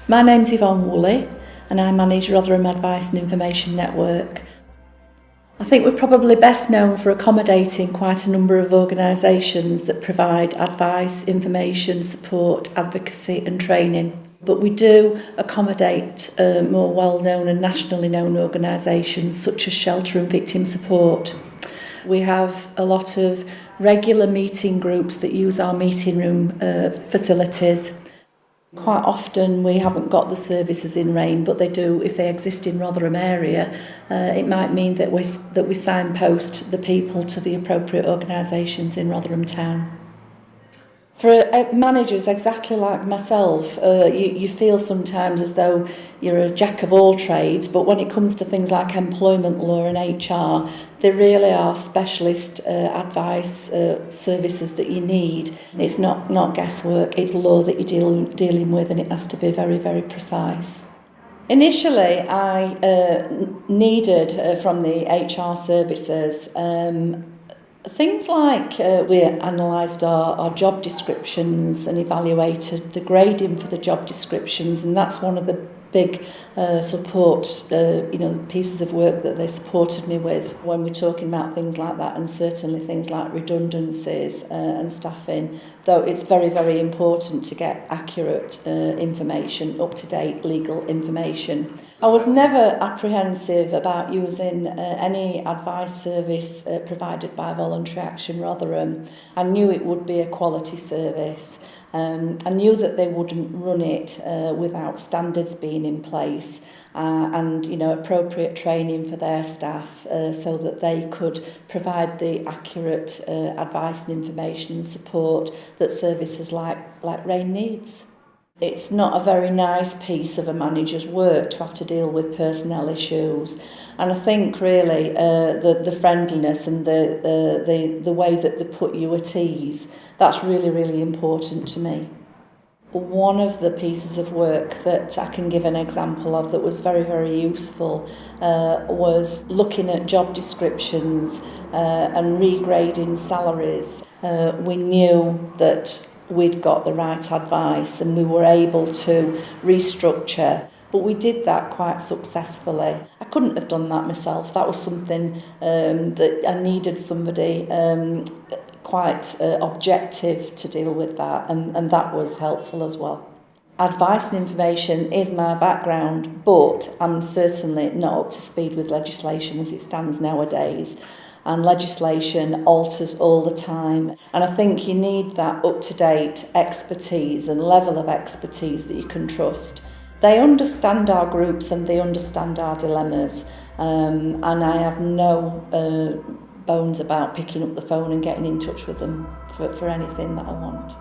My name's Yvonne Woolley and I manage Rotherham Advice and Information Network. I think we're probably best known for accommodating quite a number of organisations that provide advice, information, support, advocacy and training. But we do accommodate more well-known and nationally known organisations such as Shelter and Victim Support. We have a lot of regular meeting groups that use our meeting room facilities. Quite often we haven't got the services in Rain, but they do if they exist in Rotherham area. It might mean that we signpost the people to the appropriate organisations in Rotherham town. For managers exactly like myself, you feel sometimes as though you're a jack of all trades, but when it comes to things like employment law and HR, there really are specialist advice services that you need. It's not guesswork, it's law that you're dealing with, and it has to be very, very precise. Initially, I needed from the HR services things like we analysed our job descriptions and evaluated the grading for the job descriptions, and that's one of the big support pieces of work that they supported me with when we're talking about things like that, and certainly things like redundancies and staffing, though it's very, very important to get accurate information, up-to-date legal information. I was never apprehensive about using any advice service provided by Voluntary Action Rotherham. I knew it would be a quality service. I knew that they wouldn't run it without standards being in place and appropriate training for their staff so that they could provide the accurate advice and information and support that services like Rain needs. It's not a very nice piece of a manager's work to have to deal with personnel issues, and I think really the friendliness and the way that they put you at ease, that's really, really important to me. One of the pieces of work that I can give an example of that was very, very useful was looking at job descriptions and regrading salaries. We knew that we'd got the right advice and we were able to restructure, but we did that quite successfully. I couldn't have done that myself. That was something that I needed somebody quite objective to deal with that, and that was helpful as well. Advice and information is my background, but I'm certainly not up to speed with legislation as it stands nowadays. And legislation alters all the time. And I think you need that up-to-date expertise and level of expertise that you can trust. They understand our groups and they understand our dilemmas. And I have no bones about picking up the phone and getting in touch with them for anything that I want.